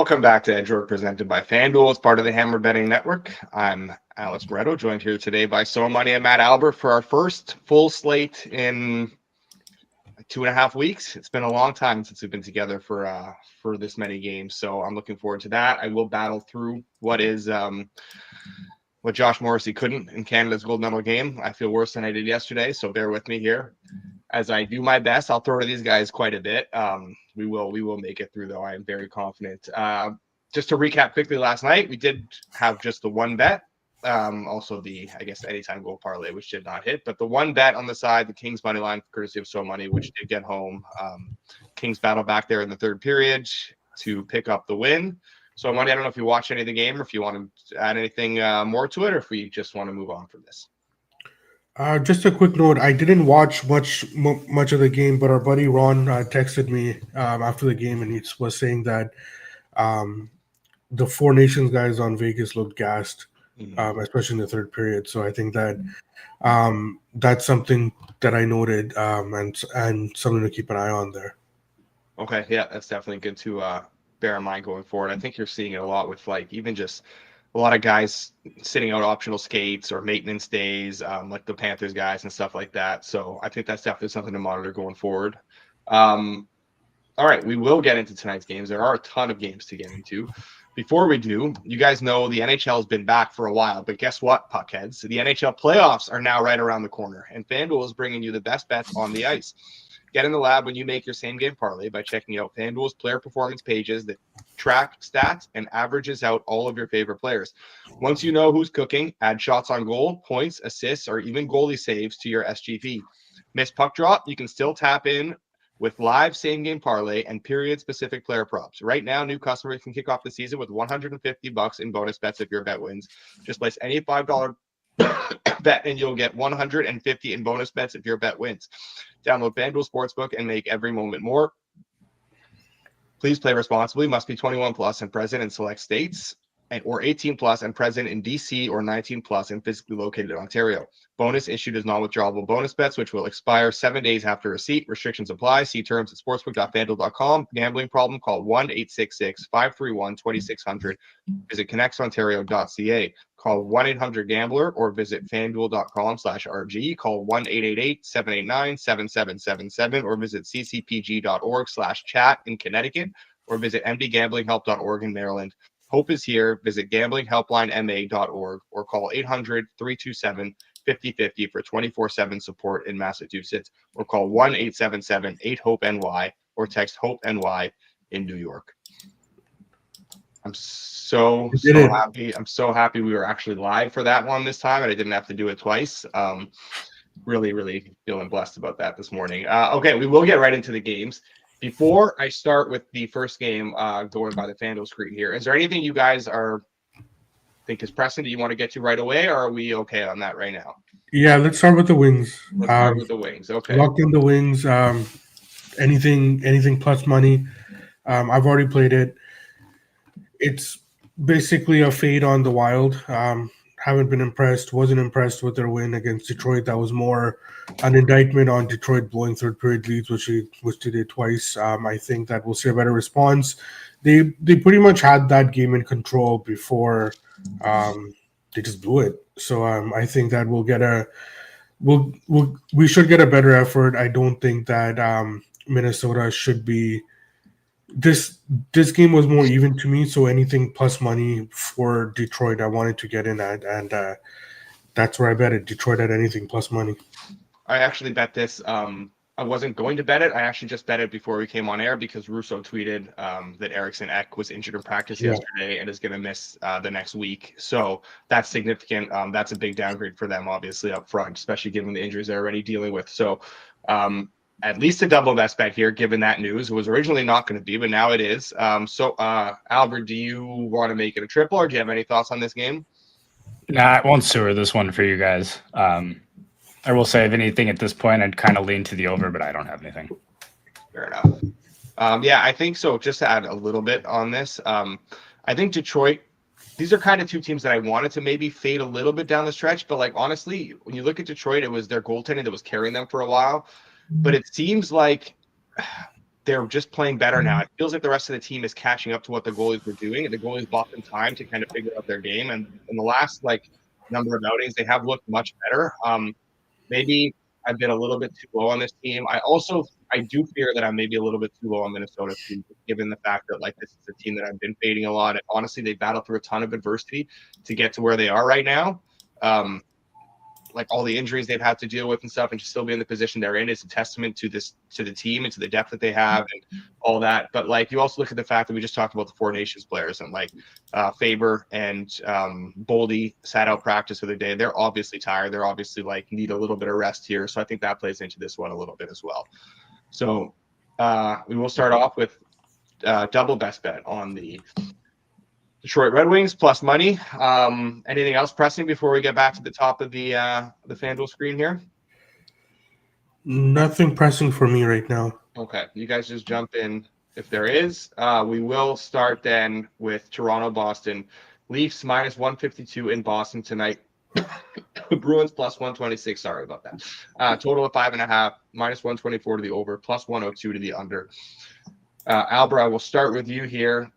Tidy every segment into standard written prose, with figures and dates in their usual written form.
Welcome back to Edge Work, presented by FanDuel as part of the Hammer Betting Network. I'm Alex Moretto, joined here today by So Money and Matt Alber for our first full slate in 2.5 weeks. It's been a long time since we've been together for this many games, so I'm looking forward to that. I will battle through what Josh Morrissey couldn't in Canada's gold medal game. I feel worse than I did yesterday, so bear with me here. As I do my best, I'll throw to these guys quite a bit. We will make it through, though. I am very confident. Just to recap quickly, last night we did have just the one bet. Also the, I guess, anytime goal parlay, which did not hit. But the one bet on the side, the Kings money line, courtesy of So Money, which did get home. Kings battle back there in the third period to pick up the win. So Money, I don't know if you watched any of the game or if you want to add anything more to it, or if we just want to move on from this. Just a quick note. I didn't watch much of the game, but our buddy Ron texted me after the game, and he was saying that the Four Nations guys on Vegas looked gassed, especially in the third period. So I think that that's something that I noted and something to keep an eye on there. Okay, yeah, that's definitely good to bear in mind going forward. I think you're seeing it a lot with even just a lot of guys sitting out optional skates or maintenance days, like the Panthers guys and stuff like that. So I think that's definitely something to monitor going forward. All right, we will get into tonight's games. There are a ton of games to get into. Before we do, you guys know the NHL has been back for a while, but guess what, puckheads? The NHL playoffs are now right around the corner, and FanDuel is bringing you the best bets on the ice. Get in the lab when you make your same-game parlay by checking out FanDuel's player performance pages that track stats and averages out all of your favorite players. Once you know who's cooking, add shots on goal, points, assists, or even goalie saves to your SGP. Miss puck drop, you can still tap in with live same-game parlay and period-specific player props. Right now, new customers can kick off the season with $150 in bonus bets if your bet wins. Just place any $5 bet and you'll get $150 in bonus bets if your bet wins. Download FanDuel Sportsbook and make every moment more. Please play responsibly. Must be 21 plus and present in select states, or 18 plus and present in DC, or 19 plus and physically located in Ontario. Bonus issued as non-withdrawable bonus bets, which will expire 7 days after receipt. Restrictions apply. See terms at sportsbook.fanduel.com. Gambling problem? Call 1-866-531-2600. Visit connexontario.ca. Call 1-800-GAMBLER or visit fanduel.com/RG. Call 1-888-789-7777 or visit ccpg.org/chat in Connecticut or visit mdgamblinghelp.org in Maryland. Hope is here. Visit gamblinghelplinema.org or call 800-327-5050 for 24/7 support in Massachusetts, or call 1-877-8-HOPE-NY or text HOPE-NY in New York. I'm so happy. I'm so happy we were actually live for that one this time, and I didn't have to do it twice. Really, really feeling blessed about that this morning. Okay, we will get right into the games. Before I start with the first game going by the FanDuel screen here, is there anything you guys think is pressing that you want to get to right away, or are we okay on that right now? Yeah, let's start with the Wings. Let's start with the Wings. Okay. Locked in the Wings. Anything plus money. I've already played it. It's basically a fade on the Wild. Haven't been impressed. Wasn't impressed with their win against Detroit. That was more an indictment on Detroit blowing third period leads, which they did twice. I think that we'll see a better response. They pretty much had that game in control before they just blew it. So I think that we should get a better effort. I don't think that Minnesota should be. This game was more even to me, so anything plus money for Detroit I wanted to get in at, and that's where I bet it. Detroit at anything plus money. I actually bet this. I wasn't going to bet it. I actually just bet it before we came on air because Russo tweeted that Eriksson Ek was injured in practice yesterday and is going to miss the next week. So that's significant. That's a big downgrade for them, obviously, up front, especially given the injuries they're already dealing with. So at least a double best bet here, given that news. It was originally not going to be, but now it is. Albert, do you want to make it a triple, or do you have any thoughts on this game? Nah, I won't sewer this one for you guys. I will say, if anything, at this point, I'd kind of lean to the over, but I don't have anything. Fair enough. Yeah, I think so. Just to add a little bit on this, I think Detroit, these are kind of two teams that I wanted to maybe fade a little bit down the stretch. But, honestly, when you look at Detroit, it was their goaltending that was carrying them for a while. But it seems like they're just playing better now. It feels like the rest of the team is catching up to what the goalies were doing, and the goalies bought them time to kind of figure out their game. And in the last number of outings, they have looked much better. Maybe I've been a little bit too low on this team. I do fear that I'm maybe a little bit too low on Minnesota too, given the fact that this is a team that I've been fading a lot. And honestly, they battled through a ton of adversity to get to where they are right now. All the injuries they've had to deal with and stuff, and to still be in the position they're in is a testament to the team and to the depth that they have and all that. But you also look at the fact that we just talked about the Four Nations players, and Faber and Boldy sat out practice the other day. They're obviously tired. They're obviously need a little bit of rest here. So I think that plays into this one a little bit as well. So we will start off with double best bet on the Detroit Red Wings plus money. Anything else pressing before we get back to the top of the FanDuel screen here? Nothing pressing for me right now. Okay, you guys just jump in if there is. We will start then with Toronto-Boston. Leafs minus 152 in Boston tonight. Bruins plus 126. Sorry about that. Total of 5.5, minus 124 to the over, plus 102 to the under. Alber, I will start with you here.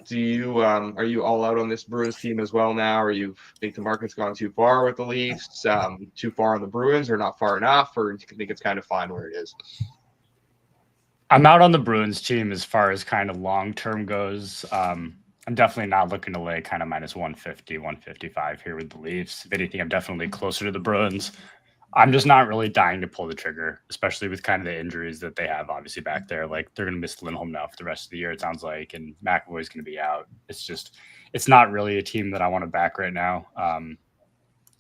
Do you are you all out on this Bruins team as well now, or you think the market's gone too far with the Leafs, too far on the Bruins, or not far enough, or do you think it's kind of fine where it is? I'm out on the Bruins team as far as kind of long term goes. I'm definitely not looking to lay kind of minus 150, 155 here with the Leafs. If anything, I'm definitely closer to the Bruins. I'm just not really dying to pull the trigger, especially with kind of the injuries that they have obviously back there. They're going to miss Lindholm now for the rest of the year, it sounds like, and McAvoy's going to be out. It's not really a team that I want to back right now.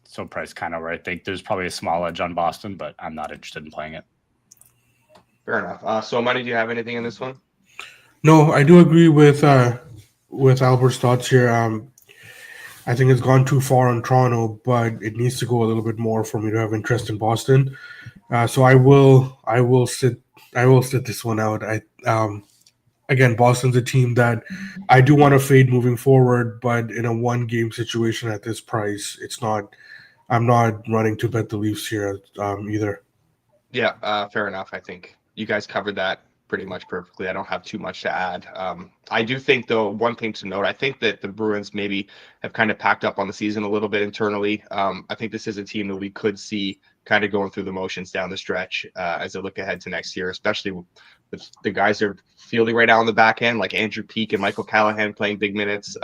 So price kind of where I think there's probably a small edge on Boston, but I'm not interested in playing it. Fair enough. So Money, do you have anything in this one? No, I do agree with Albert's thoughts here. I think it's gone too far on Toronto, but it needs to go a little bit more for me to have interest in Boston. So I will sit this one out. Again, Boston's a team that I do want to fade moving forward, but in a one game situation at this price, I'm not running to bet the Leafs here either. Yeah, fair enough. I think you guys covered that pretty much perfectly. I don't have too much to add. I do think, though, one thing to note, I think that the Bruins maybe have kind of packed up on the season a little bit internally. I think this is a team that we could see kind of going through the motions down the stretch as they look ahead to next year, especially with the guys they're fielding right now on the back end, like Andrew Peeke and Michael Callahan playing big minutes.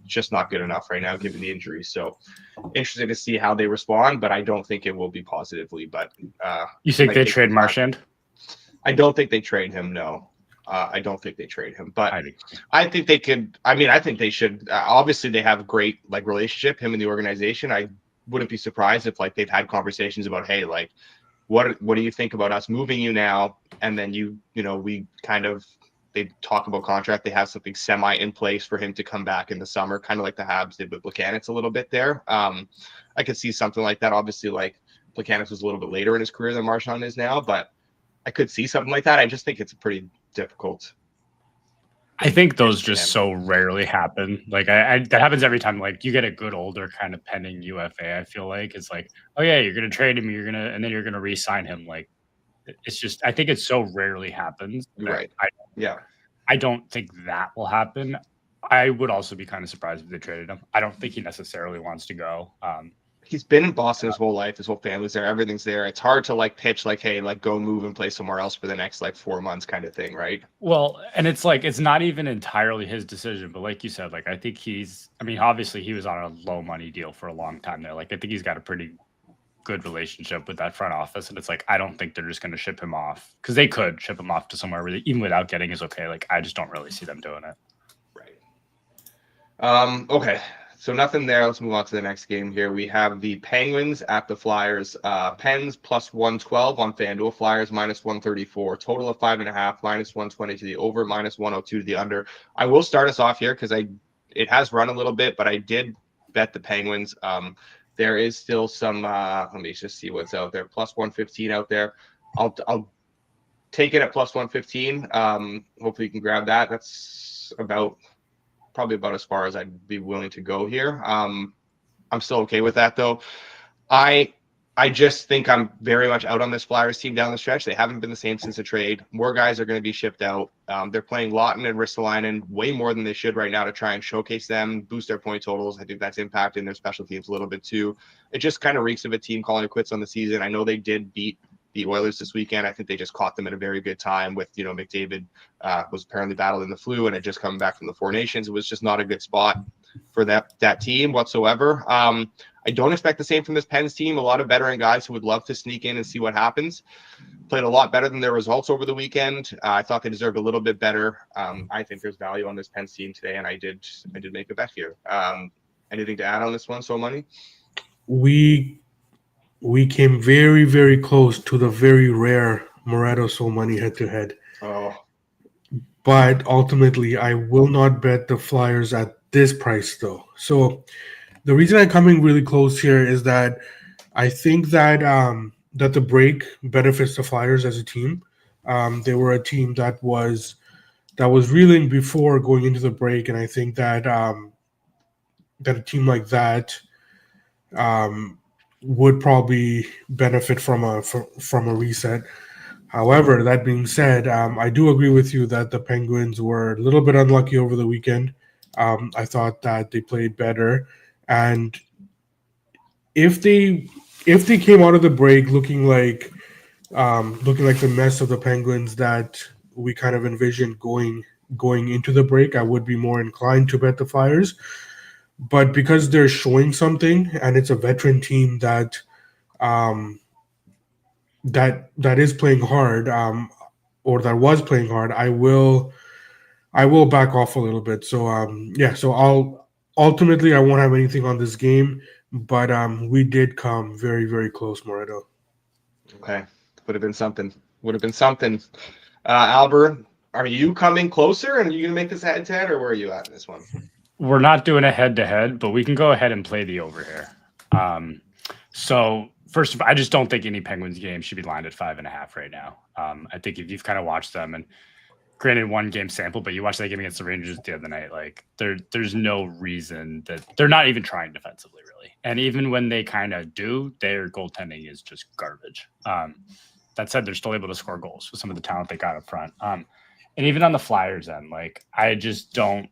Just not good enough right now, given the injuries. So interested to see how they respond, but I don't think it will be positively. But you think they trade Marchand? I don't think they trade him. No, I don't think they trade him. But I think they could. I mean, I think they should. Obviously, they have a great relationship, him and the organization. I wouldn't be surprised if they've had conversations about, hey, what do you think about us moving you now? And then they talk about contract. They have something semi in place for him to come back in the summer, kind of like the Habs did with Plekanec a little bit there. I could see something like that. Obviously, Plekanec was a little bit later in his career than Marchand is now, but I could see something like that. I just think it's a pretty difficult. I think those just so rarely happen. That happens every time. You get a good older kind of pending UFA. I feel like it's oh yeah, you're gonna trade him, and then you're gonna re-sign him. It's just, I think it so rarely happens. Right. I don't think that will happen. I would also be kind of surprised if they traded him. I don't think he necessarily wants to go. He's been in Boston his whole life. His whole family's there. Everything's there. It's hard to pitch hey, go move and play somewhere else for the next 4 months kind of thing, right? Well, and it's it's not even entirely his decision, but like you said, I think obviously he was on a low money deal for a long time there. I think he's got a pretty good relationship with that front office, and it's I don't think they're just going to ship him off, because they could ship him off to somewhere where even without getting his okay. I just don't really see them doing it. Right. Okay. So nothing there. Let's move on to the next game here. We have the Penguins at the Flyers. Pens plus 112 on FanDuel. Flyers minus 134. Total of 5.5. Minus 120 to the over. Minus 102 to the under. I will start us off here because it has run a little bit, but I did bet the Penguins. There is still some. Let me just see what's out there. Plus 115 out there. I'll take it at plus 115. Hopefully you can grab that. That's probably about as far as I'd be willing to go here. I'm still okay with that, though. I I just think I'm very much out on this Flyers team down the stretch. They haven't been the same since the trade. More guys are going to be shipped out. They're playing Lawton and Ristolainen way more than they should right now to try and showcase them, boost their point totals. I think that's impacting their special teams a little bit too. It just kind of reeks of a team calling it quits on the season. I know they did beat the Oilers this weekend. I think they just caught them at a very good time with, McDavid was apparently battling the flu and had just come back from the Four Nations. It was just not a good spot for that team whatsoever. I don't expect the same from this Pens team. A lot of veteran guys who would love to sneak in and see what happens. Played a lot better than their results over the weekend. I thought they deserved a little bit better. I think there's value on this Pens team today, and I did make a bet here. Anything to add on this one, So Money? We came very, very close to the very rare Moretto So Money head-to-head. Oh. But ultimately, I will not bet the Flyers at this price, though. So the reason I'm coming really close here is that I think that that the break benefits the Flyers as a team. They were a team that was reeling before going into the break, and I think that that a team like that would probably benefit from a reset. However, that being said, I do agree with you that the Penguins were a little bit unlucky over the weekend. I thought that they played better, and if they came out of the break looking like the mess of the Penguins that we kind of envisioned going into the break, I would be more inclined to bet the Flyers. But because they're showing something, and it's a veteran team that that is playing hard, or that was playing hard, I will back off a little bit. So so I'll ultimately I won't have anything on this game, but we did come very, very close, Moretto. Okay, would have been something. Alber, are you coming closer, and are you gonna make this head-to-head, or where are you at in this one? We're not doing a head-to-head, but we can go ahead and play the over here. So first of all, I just don't think any Penguins game should be lined at 5.5 right now. I think if you've kind of watched them, and granted one game sample, but you watched that game against the Rangers the other night, like there's no reason that they're not even trying defensively, really. And even when they kind of do, their goaltending is just garbage. That said, they're still able to score goals with some of the talent they got up front. And even on the Flyers end, like I just don't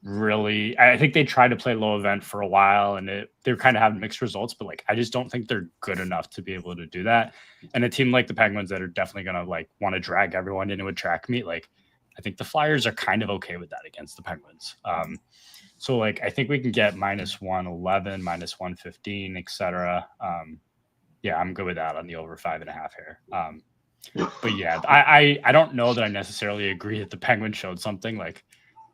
really. I think they tried to play low event for a while, and they're kind of having mixed results. But like, I just don't think they're good enough to be able to do that. And a team like the Penguins that are definitely gonna like want to drag everyone into a track meet, like I think the Flyers are kind of okay with that against the Penguins. So like, I think we can get -111, -115, etc. Yeah, I'm good with that on the over 5.5 here. But yeah, I don't know that I necessarily agree that the Penguins showed something. Like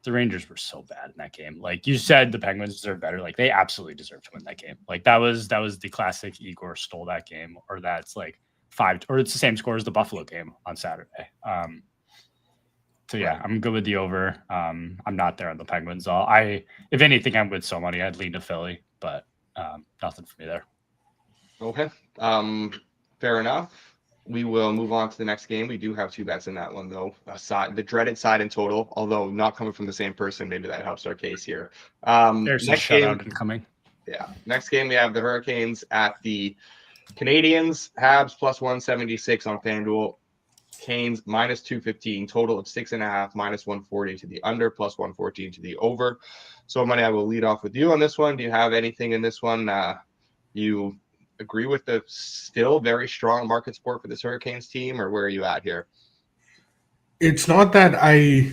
the Rangers were so bad in that game. Like you said, the Penguins deserve better. Like they absolutely deserve to win that game. Like that was the classic Igor stole that game, or that's like 5, or it's the same score as the Buffalo game on Saturday. So yeah, I'm good with the over. I'm not there on the Penguins. If anything, I'm with So Money. I'd lean to Philly, but nothing for me there. Okay. Fair enough. We will move on to the next game. We do have 2 bets in that one, though. The dreaded side in total, although not coming from the same person, maybe that helps our case here. There's a shutout incoming. Yeah. Next game, we have the Hurricanes at the Canadiens. Habs +176 on FanDuel. Canes -215, total of 6.5, -140 to the under, +114 to the over. So Money, I will lead off with you on this one. Do you have anything in this one? You agree with the still very strong market support for this Hurricanes team, or where are you at here? It's not that I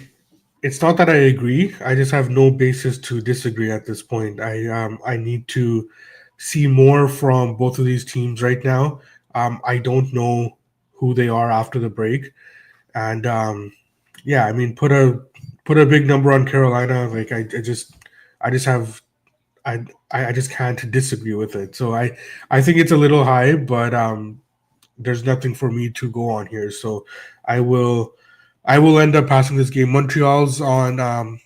agree. I just have no basis to disagree at this point. I need to see more from both of these teams right now. I don't know who they are after the break, and I mean, put a big number on Carolina. Like I just can't disagree with it. So I think it's a little high, but there's nothing for me to go on here. So I will end up passing this game. Montreal's on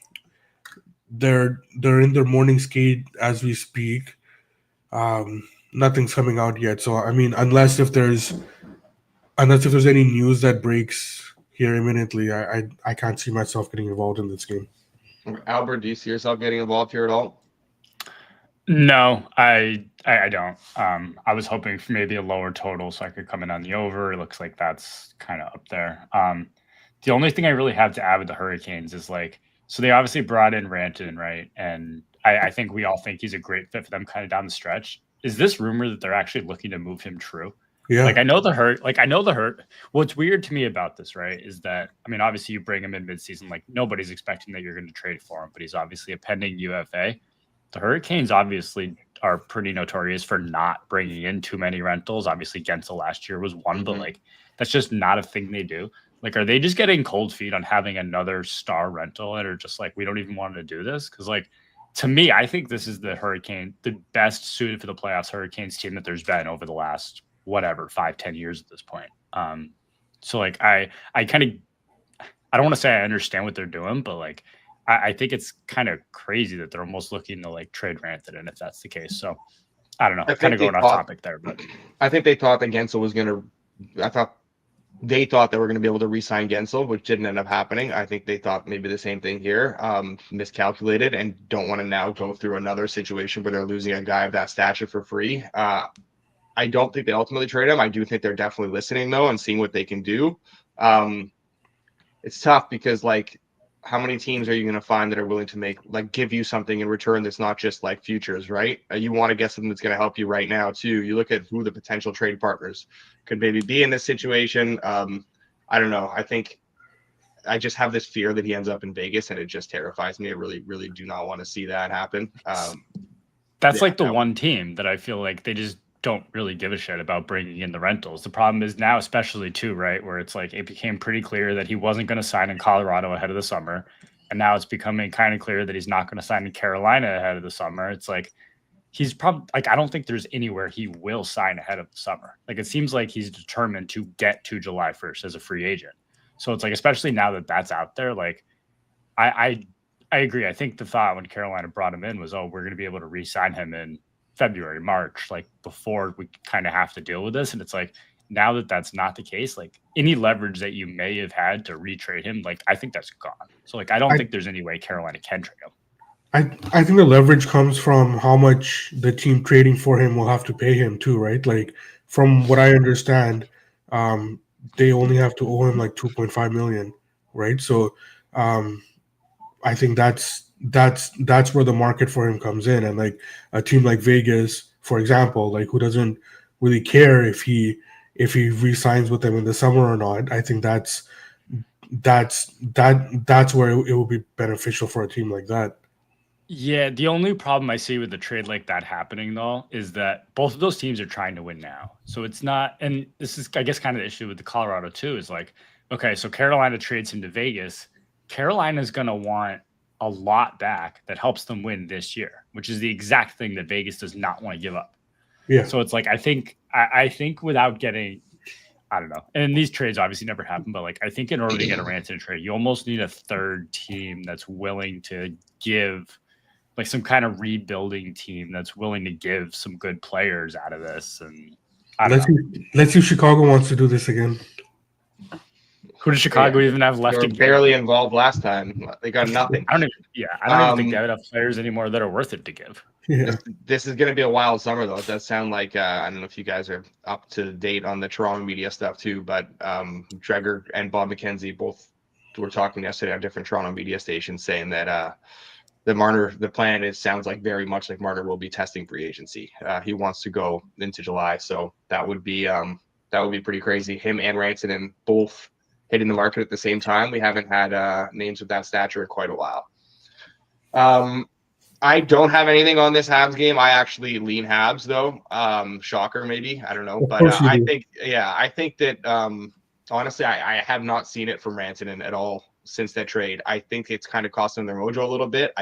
they're in their morning skate as we speak. Nothing's coming out yet. So I mean, unless if there's any news that breaks here imminently, I can't see myself getting involved in this game. Albert, do you see yourself getting involved here at all? No, I I don't. I was hoping for maybe a lower total so I could come in on the over. It looks like that's kind of up there. The only thing I really have to add with the Hurricanes is like, so they obviously brought in Rantanen, right? And I think we all think he's a great fit for them kind of down the stretch. Is this rumor that they're actually looking to move him true? Yeah. Like I know the hurt. What's weird to me about this, right, is that I mean, obviously you bring him in midseason, like nobody's expecting that you're going to trade for him, but he's obviously a pending UFA. The Hurricanes obviously are pretty notorious for not bringing in too many rentals. Obviously, Gensel last year was one, but like that's just not a thing they do. Like, are they just getting cold feet on having another star rental and are just like, we don't even want to do this? Because like, to me, I think this is the best suited for the playoffs Hurricanes team that there's been over the last whatever 5-10 years at this point. So like I kind of, I don't want to say I understand what they're doing, but like I think it's kind of crazy that they're almost looking to like trade Rantanen if that's the case. So I don't know, kind of going off topic there, but I think they thought that Gensel was going to. They thought they were going to be able to re-sign Gensel, which didn't end up happening. I think they thought maybe the same thing here, miscalculated, and don't want to now go through another situation where they're losing a guy of that stature for free. I don't think they ultimately trade him. I do think they're definitely listening though and seeing what they can do. It's tough because like, how many teams are you going to find that are willing to give you something in return that's not just like futures, right? You want to get something that's going to help you right now too. You look at who the potential trade partners could maybe be in this situation. I don't know. I think I just have this fear that he ends up in Vegas, and it just terrifies me. I really, really do not want to see that happen. That's like the one team that I feel like they just don't really give a shit about bringing in the rentals. The problem is now, especially too, right, where it's like it became pretty clear that he wasn't going to sign in Colorado ahead of the summer, and now it's becoming kind of clear that he's not going to sign in Carolina ahead of the summer. It's like he's probably like, I don't think there's anywhere he will sign ahead of the summer. Like it seems like he's determined to get to July 1st as a free agent. So it's like, especially now that that's out there, like I agree. I think the thought when Carolina brought him in was, oh, we're going to be able to re-sign him in February, March, like before we kind of have to deal with this. And it's like, now that that's not the case, like any leverage that you may have had to retrade him, like I think that's gone. So like, I don't think there's any way Carolina can trade him. I think the leverage comes from how much the team trading for him will have to pay him too, right? Like from what I understand, they only have to owe him like 2.5 million, right? So I think that's where the market for him comes in. And like a team like Vegas, for example, like who doesn't really care if he re-signs with them in the summer or not. I think that's where it will be beneficial for a team like that. Yeah, the only problem I see with the trade like that happening though is that both of those teams are trying to win now. So it's not, and this is I guess kind of the issue with the Colorado too, is like, okay, so Carolina trades him to Vegas. Carolina's going to want a lot back that helps them win this year, which is the exact thing that Vegas does not want to give up. Yeah. So it's like, I think without getting, I don't know, and these trades obviously never happen, but like, I think in order to get a Rantanen trade, you almost need a third team that's willing to give like some kind of rebuilding team that's willing to give some good players out of this. And let's see if Chicago wants to do this again. Who does Chicago even have left? They were barely involved last time. They got nothing. I don't even think they have enough players anymore that are worth it to give. Yeah. This is going to be a wild summer, though. It does sound like, I don't know if you guys are up to date on the Toronto media stuff, too, but Dreger and Bob McKenzie both were talking yesterday on different Toronto media stations saying that the plan sounds like very much like Marner will be testing free agency. He wants to go into July, so that would be pretty crazy. Him and Rantanen both hitting the market at the same time. We haven't had names of that stature in quite a while. I don't have anything on this Habs game. I actually lean Habs though. Shocker, maybe. I don't know. But I think that honestly, I have not seen it from Rantanen at all since that trade. I think it's kind of cost them their mojo a little bit.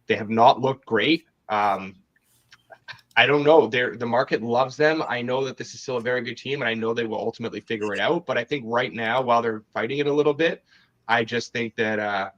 They have not looked great. I don't know. The market loves them. I know that this is still a very good team, and I know they will ultimately figure it out. But I think right now, while they're fighting it a little bit, I just think that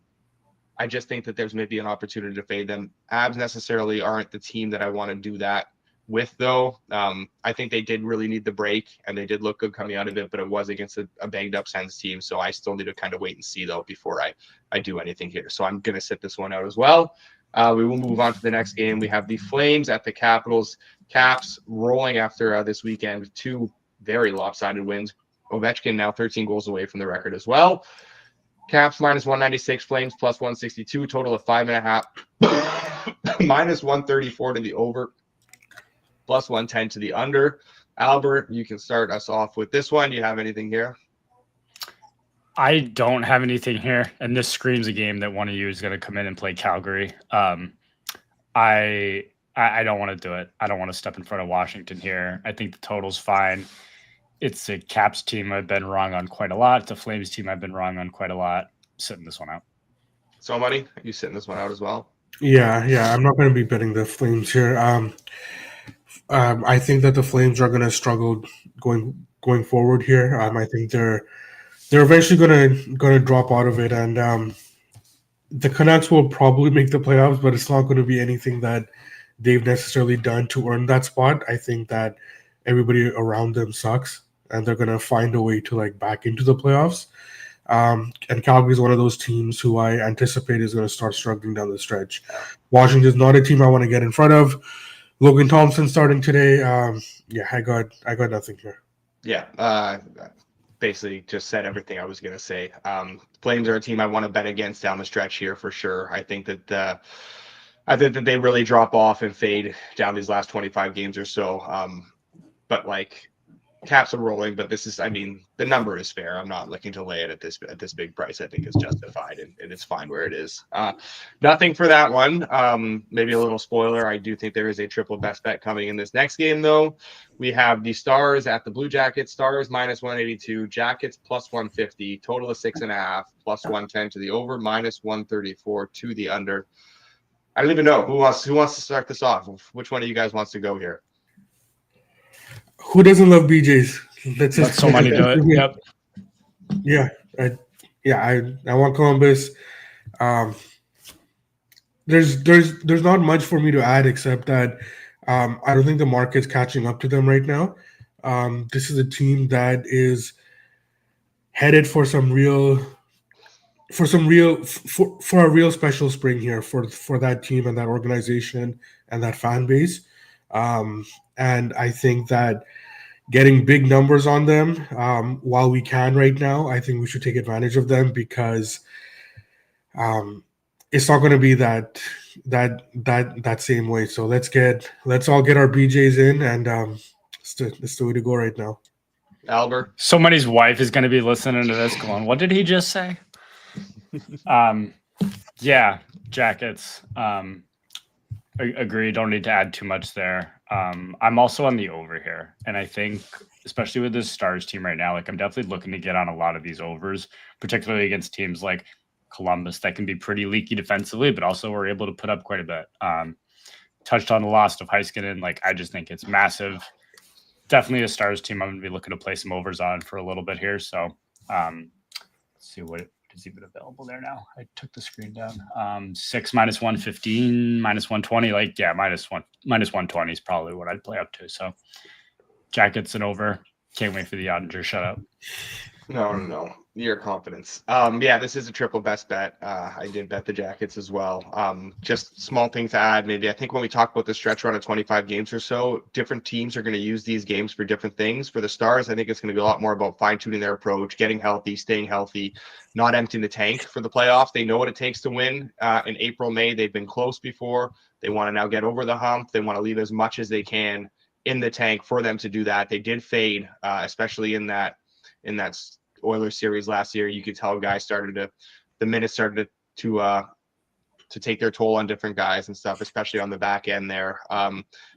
there's maybe an opportunity to fade them. Abs necessarily aren't the team that I want to do that with, though. I think they did really need the break, and they did look good coming out of it, but it was against a banged up Sens team. So I still need to kind of wait and see, though, before I do anything here. So I'm going to sit this one out as well. We will move on to the next game. We have the Flames at the Capitals. Caps rolling after this weekend with 2 very lopsided wins. Ovechkin now 13 goals away from the record as well. Caps minus 196, Flames plus 162, total of 5.5. Minus 134 to the over, plus 110 to the under. Alber, you can start us off with this one. Do you have anything here? I don't have anything here, and this screams a game that one of you is going to come in and play Calgary. I don't want to do it. I don't want to step in front of Washington here. I think the total's fine. It's a Caps team I've been wrong on quite a lot. It's a Flames team I've been wrong on quite a lot. Sitting this one out. So, Money, you sitting this one out as well? Yeah. I'm not going to be betting the Flames here. I think that the Flames are going to struggle going forward here. I think they're eventually going to drop out of it, and the Canucks will probably make the playoffs, but it's not going to be anything that they've necessarily done to earn that spot. I think that everybody around them sucks, and they're going to find a way to like back into the playoffs. And Calgary is one of those teams who I anticipate is going to start struggling down the stretch. Washington is not a team I want to get in front of. Logan Thompson starting today. I got nothing here. Yeah, basically just said everything I was going to say. Flames are a team I want to bet against down the stretch here for sure. I think that they really drop off and fade down these last 25 games or so. But like Caps are rolling, but this is, I mean, the number is fair. I'm not looking to lay it at this big price. I think it's justified and it's fine where it is. Nothing for that one. Maybe a little spoiler. I do think there is a triple best bet coming in this next game, though. We have the Stars at the Blue Jackets. Stars minus 182, Jackets plus 150, total of 6.5, plus 110 to the over, minus 134 to the under. I don't even know who wants to start this off. Which one of you guys wants to go here? Who doesn't love BJs? Let somebody do it. Yep. Yeah, I want Columbus. There's not much for me to add except that I don't think the market's catching up to them right now. This is a team that is headed for a real special spring here for that team and that organization and that fan base. And I think that getting big numbers on them while we can right now, I think we should take advantage of them because it's not going to be that same way. So let's all get our BJs in, and it's the way to go right now. Alber, somebody's wife is going to be listening to this, going, "What did he just say?" Yeah, Jackets. Agree. Don't need to add too much there. I'm also on the over here, and I think, especially with this Stars team right now, like I'm definitely looking to get on a lot of these overs, particularly against teams like Columbus that can be pretty leaky defensively, but also are able to put up quite a bit. Touched on the loss of Heiskanen. Like I just think it's massive. Definitely a Stars team I'm going to be looking to play some overs on for a little bit here. So let's see what is even available there now. I took the screen down. 6 minus 115, minus 120. Like, yeah, minus 120 is probably what I'd play up to. So Jackets and over. Can't wait for the Ottinger shutout. No. Your confidence. Yeah, this is a triple best bet. I did bet the Jackets as well. Just small thing to add, maybe. I think when we talk about the stretch run of 25 games or so, different teams are going to use these games for different things. For the Stars, I think it's going to be a lot more about fine-tuning their approach, getting healthy, staying healthy, not emptying the tank for the playoffs. They know what it takes to win in April, May. They've been close before. They want to now get over the hump. They want to leave as much as they can in the tank for them to do that. They did fade, especially in that Oilers series last year. You could tell guys the minutes started to take their toll on different guys and stuff, especially on the back end there.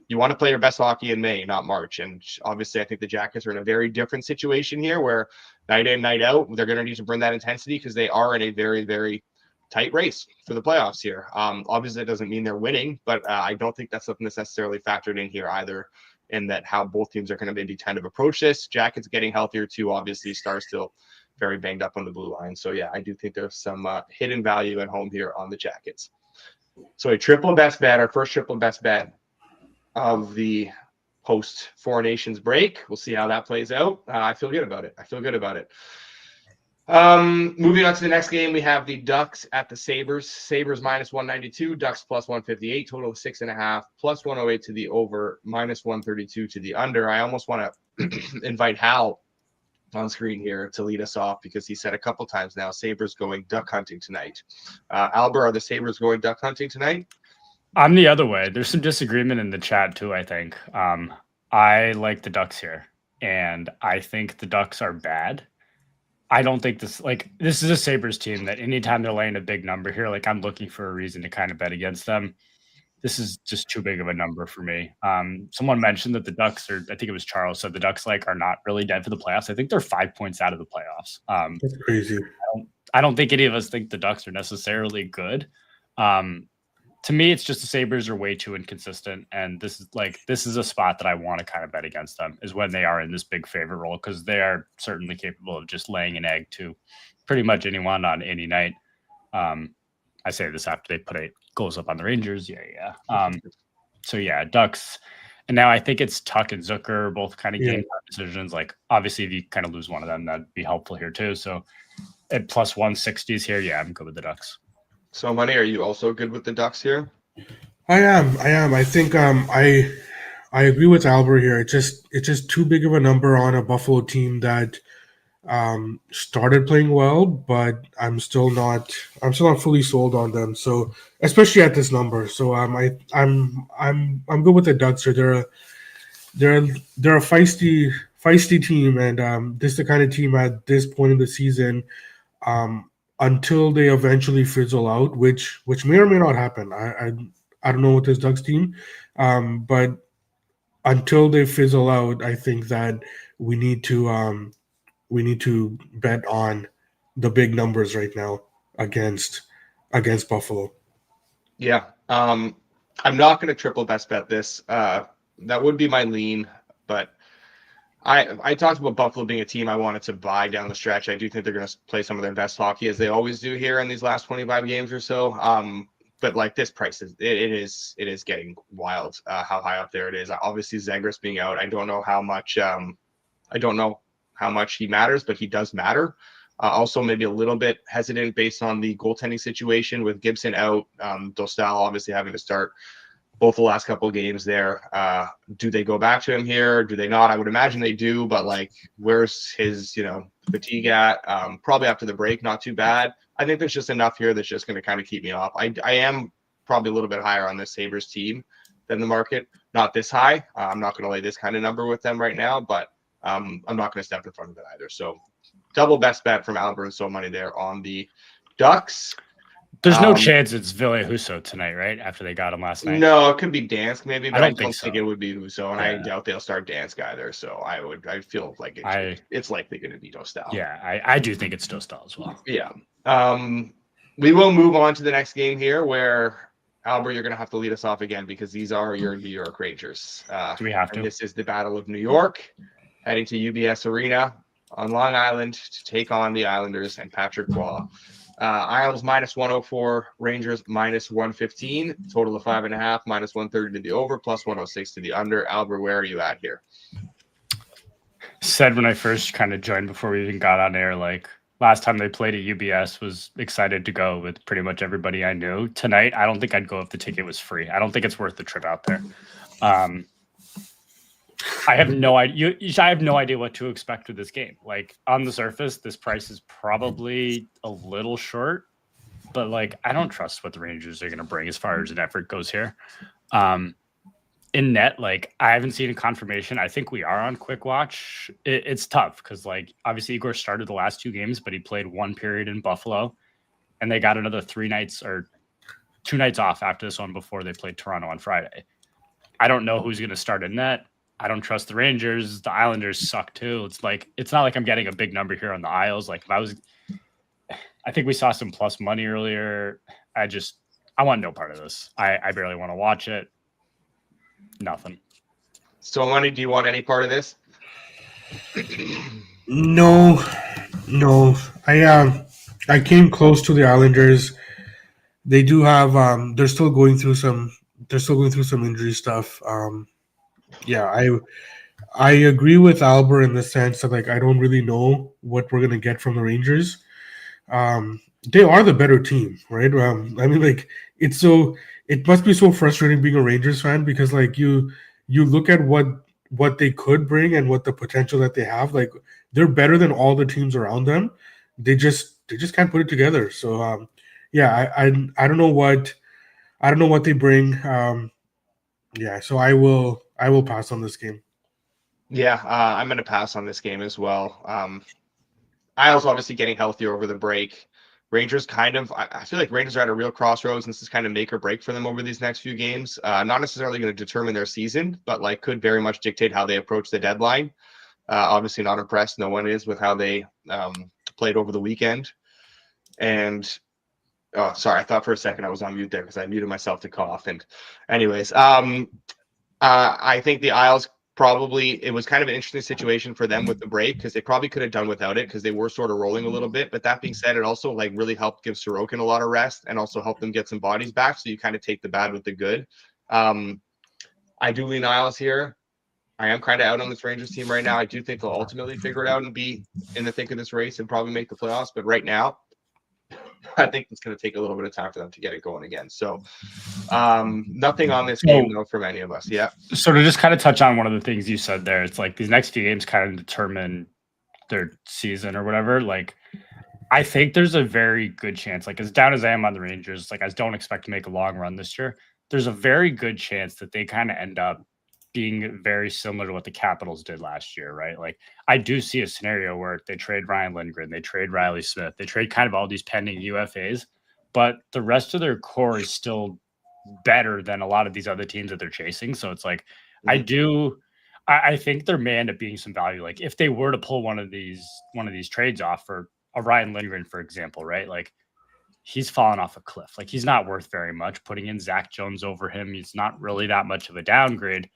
You want to play your best hockey in May, not March. And obviously I think the Jackets are in a very different situation here where night in, night out, they're going to need to bring that intensity because they are in a very, very tight race for the playoffs here. Obviously it doesn't mean they're winning, but I don't think that's something that's necessarily factored in here either, in that how both teams are going to maybe kind of approach this. Jackets getting healthier too, obviously. Stars still very banged up on the blue line. So yeah, I do think there's some hidden value at home here on the Jackets. So a triple best bet, our first triple best bet of the post Four Nations break. We'll see how that plays out. I feel good about it. Moving on to the next game, we have the Ducks at the Sabres. Sabres minus 192, Ducks plus 158, total of 6.5, plus 108 to the over, minus 132 to the under. I almost want to invite Hal on screen here to lead us off because he said a couple times now, Sabres going duck hunting tonight. Alber, are the Sabres going duck hunting tonight? I'm the other way. There's some disagreement in the chat too, I think. I like the Ducks here, and I think the Ducks are bad. I don't think this is a Sabres team that anytime they're laying a big number here, like I'm looking for a reason to kind of bet against them. This is just too big of a number for me. Someone mentioned that the Ducks I think it was Charles said the Ducks are not really dead for the playoffs. I think they're 5 points out of the playoffs. That's crazy. I don't think any of us think the Ducks are necessarily good. To me, it's just the Sabres are way too inconsistent, and this is a spot that I want to kind of bet against them is when they are in this big favorite role because they are certainly capable of just laying an egg to pretty much anyone on any night. I say this after they put 8 goals up on the Rangers. Yeah. So yeah, Ducks, and now I think it's Tuck and Zucker both kind of game decisions. Like obviously, if you kind of lose one of them, that'd be helpful here too. So at plus 160s here, yeah, I'm good with the Ducks. So, Money, are you also good with the Ducks here? I am. I think I agree with Alber here. It's just too big of a number on a Buffalo team that started playing well, but I'm still not fully sold on them. So, especially at this number. So, I'm good with the Ducks. They're a feisty team, and this is the kind of team at this point in the season. Until they eventually fizzle out, which may or may not happen. I don't know with this Ducks team, but until they fizzle out, I think that we need to bet on the big numbers right now against Buffalo. Yeah, I'm not going to triple best bet this. That would be my lean, but I talked about Buffalo being a team I wanted to buy down the stretch. I do think they're going to play some of their best hockey as they always do here in these last 25 games or so. But like this price it is getting wild. How high up there it is. Obviously Zegras being out. I don't know how much he matters, but he does matter. Also maybe a little bit hesitant based on the goaltending situation with Gibson out. Dostal obviously having to start both the last couple of games there. Do they go back to him here? Do they not? I would imagine they do, but like, where's his, fatigue at? Probably after the break, not too bad. I think there's just enough here that's just going to kind of keep me off. I am probably a little bit higher on this Sabres team than the market. Not this high. I'm not going to lay this kind of number with them right now, but I'm not going to step in front of it either. So double best bet from Alber and so money there on the Ducks. There's no chance it's Ville Husso tonight, right? After they got him last night. No, it could be Dansk maybe, but I don't think it would be Husso, and I doubt they'll start Dansk either. So I feel like it's likely going to be Dostal. Yeah, I do think it's Dostal as well. Yeah. We will move on to the next game here, where Alber, you're going to have to lead us off again because these are your New York Rangers. Do we have to? And this is the Battle of New York, heading to UBS Arena on Long Island to take on the Islanders and Patrick Waugh. Isles minus 104, Rangers minus 115, total of 5.5, minus 130 to the over, plus 106 to the under. Albert, where are you at here? Said when I first kind of joined before we even got on air, like last time they played at UBS, was excited to go with pretty much everybody I knew. Tonight, I don't think I'd go if the ticket was free. I don't think it's worth the trip out there. I have no idea. I have no idea what to expect with this game. Like on the surface, this price is probably a little short, but like I don't trust what the Rangers are going to bring as far as an effort goes here. In net, like I haven't seen a confirmation. I think we are on quick watch. It's tough because like obviously Igor started the last 2 games, but he played 1 period in Buffalo, and they got another 3 nights or 2 nights off after this one before they played Toronto on Friday. I don't know who's going to start in net. I don't trust the Rangers. The Islanders suck too. It's not like I'm getting a big number here on the Isles. Like I think we saw some plus money earlier. I want no part of this. I barely want to watch it. Nothing. So, Money, do you want any part of this? No. I came close to the Islanders. They do have they're still going through some injury stuff. I agree with Alber in the sense that like I don't really know what we're gonna get from the Rangers. They are the better team, right? I mean, like it must be so frustrating being a Rangers fan because like you look at what they could bring and what the potential that they have. Like they're better than all the teams around them. They just can't put it together. So yeah, I don't know what they bring. Yeah, so I will pass on this game. Yeah, I'm going to pass on this game as well. Isles obviously getting healthier over the break. Rangers I feel like Rangers are at a real crossroads, and this is kind of make or break for them over these next few games. Not necessarily going to determine their season, but like could very much dictate how they approach the deadline. Obviously not impressed. No one is with how they played over the weekend. And oh, sorry, I thought for a second I was on mute there because I muted myself to cough. And anyways, I think the Isles probably, it was kind of an interesting situation for them with the break because they probably could have done without it because they were sort of rolling a little bit. But that being said, it also like really helped give Sorokin a lot of rest and also help them get some bodies back. So you kind of take the bad with the good. I do lean Isles here. I am kind of out on this Rangers team right now. I do think they'll ultimately figure it out and be in the thick of this race and probably make the playoffs. But right now, I think it's going to take a little bit of time for them to get it going again. So nothing on this game, though, from any of us. Yeah. So to just kind of touch on one of the things you said there, it's like these next few games kind of determine their season or whatever. Like, I think there's a very good chance, like as down as I am on the Rangers, like I don't expect to make a long run this year. There's a very good chance that they kind of end up being very similar to what the Capitals did last year, right? Like I do see a scenario where they trade Ryan Lindgren, they trade Riley Smith, they trade kind of all these pending UFAs, but the rest of their core is still better than a lot of these other teams that they're chasing. So it's like, I think there may end up being some value. Like if they were to pull one of these trades off for a Ryan Lindgren, for example, right? Like he's fallen off a cliff. Like he's not worth very much. Putting in Zach Jones over him, he's not really that much of a downgrade.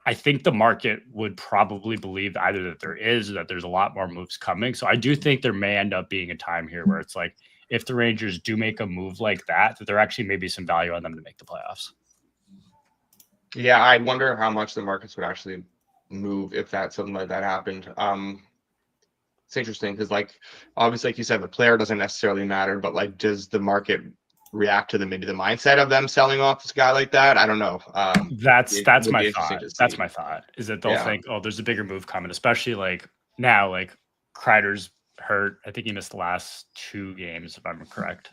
I think the market would probably believe either that there is or that there's a lot more moves coming. So I do think there may end up being a time here where it's like, if the Rangers do make a move like that, that there actually may be some value on them to make the playoffs. Yeah, I wonder how much the markets would actually move if something like that happened. It's interesting because, like, obviously, like you said, the player doesn't necessarily matter, but like, does the market react to maybe the mindset of them selling off this guy like that? I don't know. That's my thought. That's my thought is that they'll think, oh, there's a bigger move coming, especially like now, like Kreider's hurt. I think he missed the last 2 games, if I'm correct.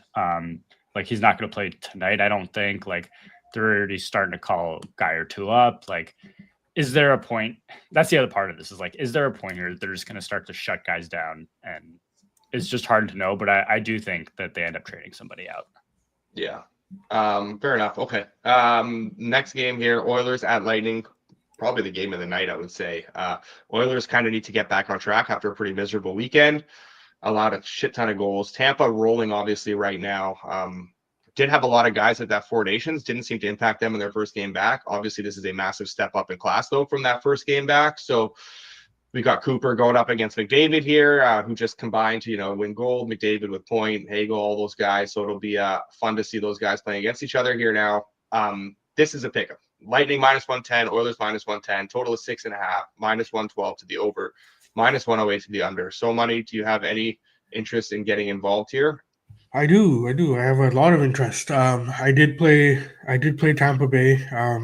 Like he's not going to play tonight, I don't think. Like they're already starting to call a guy or two up. Like, is there a point? That's the other part of this is like, is there a point here that they're just going to start to shut guys down? And it's just hard to know, but I do think that they end up trading somebody out. Yeah. Fair enough. Okay. Next game here, Oilers at Lightning. Probably the game of the night, I would say. Oilers kind of need to get back on track after a pretty miserable weekend. Allowed a shit ton of goals. Tampa rolling, obviously, right now. Did have a lot of guys at that Four Nations. Didn't seem to impact them in their first game back. Obviously, this is a massive step up in class, though, from that first game back. So we got Cooper going up against McDavid here, who just combined to, win gold. McDavid with Point, Hagel, all those guys. So it'll be fun to see those guys playing against each other here now. This is a pickup. Lightning -110, Oilers -110, total of 6.5, -112 to the over, -108 to the under. So money, do you have any interest in getting involved here? I do. I have a lot of interest. I did play Tampa Bay. As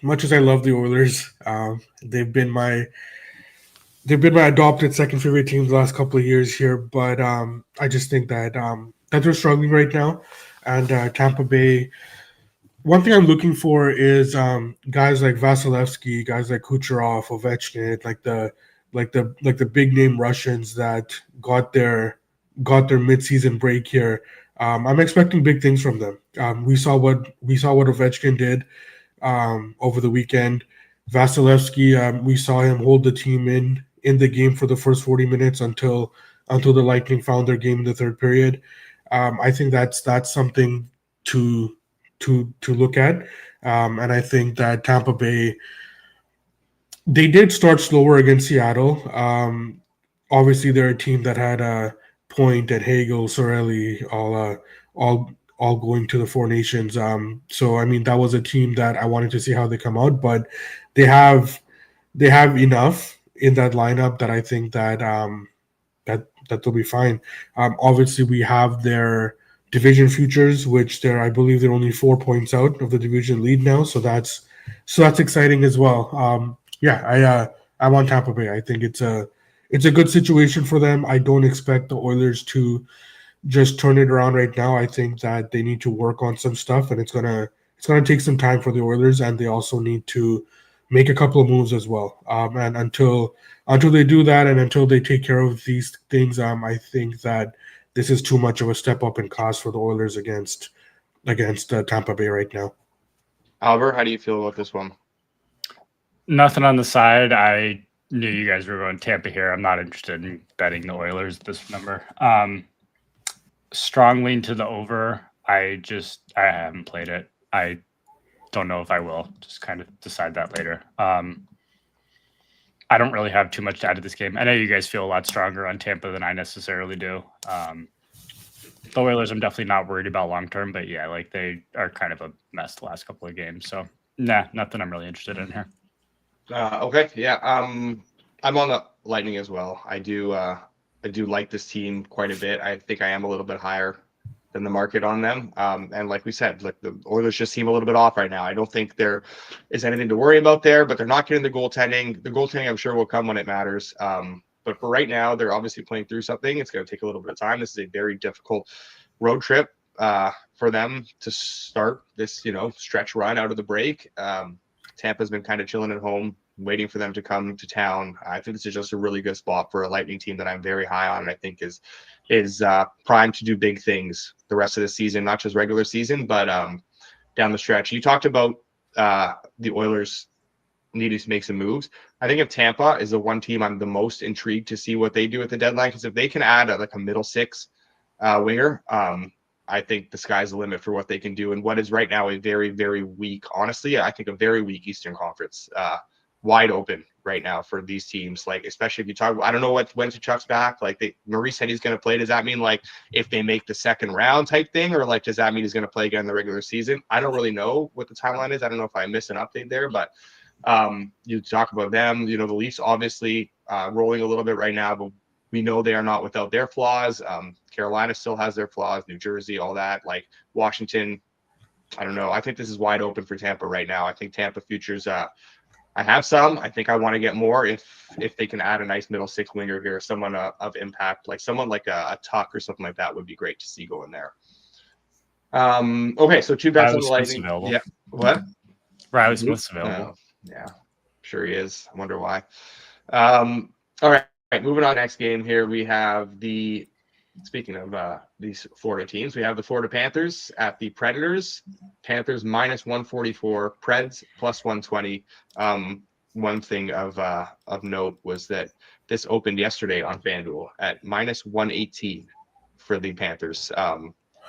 much as I love the Oilers, they've been my adopted second favorite team the last couple of years here. But I just think that they're struggling right now, and Tampa Bay. One thing I'm looking for is guys like Vasilevsky, guys like Kucherov, Ovechkin, like the big name Russians that got their midseason break here. I'm expecting big things from them. We saw what Ovechkin did over the weekend. Vasilevsky, we saw him hold the team in the game for the first 40 minutes until the Lightning found their game in the third period. I think that's something to look at, and I think that Tampa Bay, they did start slower against Seattle. Obviously, they're a team that had Point and Hagel, Sorelli, all going to the Four Nations. So I mean, that was a team that I wanted to see how they come out, but they have they have enough in that lineup that I think that that they'll be fine. Obviously, we have their division futures, which I believe they're only 4 points out of the division lead now, so that's exciting as well. I'm on Tampa Bay. I think it's a good situation for them. I don't expect the Oilers to just turn it around right now. I think that they need to work on some stuff, and it's gonna take some time for the Oilers, and they also need to make a couple of moves as well. And until they do that, and until they take care of these things, I think that this is too much of a step up in cost for the Oilers against Tampa Bay right now. Alber, how do you feel about this one? Nothing on the side. I knew you guys were going Tampa here. I'm not interested in betting the Oilers this number. Strong lean to the over. I haven't played it. I don't know if I will. Just kind of decide that later. I don't really have too much to add to this game. I know you guys feel a lot stronger on Tampa than I necessarily do. The Oilers, I'm definitely not worried about long term, but yeah, like they are kind of a mess the last couple of games. So nothing I'm really interested in here. Okay, yeah. I'm on the Lightning as well. I do like this team quite a bit. I think I am a little bit higher than the market on them. And like we said, like the Oilers just seem a little bit off right now. I don't think there is anything to worry about there, but they're not getting the goaltending. The goaltending, I'm sure, will come when it matters. But for right now, they're obviously playing through something. It's going to take a little bit of time. This is a very difficult road trip for them to start this, stretch run out of the break. Tampa's been kind of chilling at home, waiting for them to come to town. I think this is just a really good spot for a Lightning team that I'm very high on, and I think is primed to do big things the rest of the season, not just regular season, but down the stretch. You talked about the Oilers needing to make some moves. I think if Tampa is the one team I'm the most intrigued to see what they do at the deadline, because if they can add a middle six winger, I think the sky's the limit for what they can do. And what is right now a very, very weak, honestly, I think a very weak Eastern Conference, wide open right now for these teams. Like, especially if you talk, I don't know when Chuck's back. Like Maurice said he's going to play. Does that mean like if they make the second round type thing, or like does that mean he's going to play again in the regular season? I don't really know what the timeline is. I don't know if I missed an update there, but you talk about them. The Leafs obviously rolling a little bit right now, but we know they are not without their flaws. Carolina still has their flaws, New Jersey, all that. Like Washington, I don't know. I think this is wide open for Tampa right now. I think Tampa futures, I have some. I think I want to get more if they can add a nice middle six winger here, someone of impact, like someone like a Tuck or something like that would be great to see go in there. Okay, so two bets on the Lightning. Available. Yeah. What? Riley Smith's available. Yeah, sure he is. I wonder why. All right, moving on. Next game here, we have speaking of these Florida teams, we have the Florida Panthers at the Predators. Panthers minus 144, Preds plus 120. One thing of note was that this opened yesterday on FanDuel at minus 118 for the Panthers.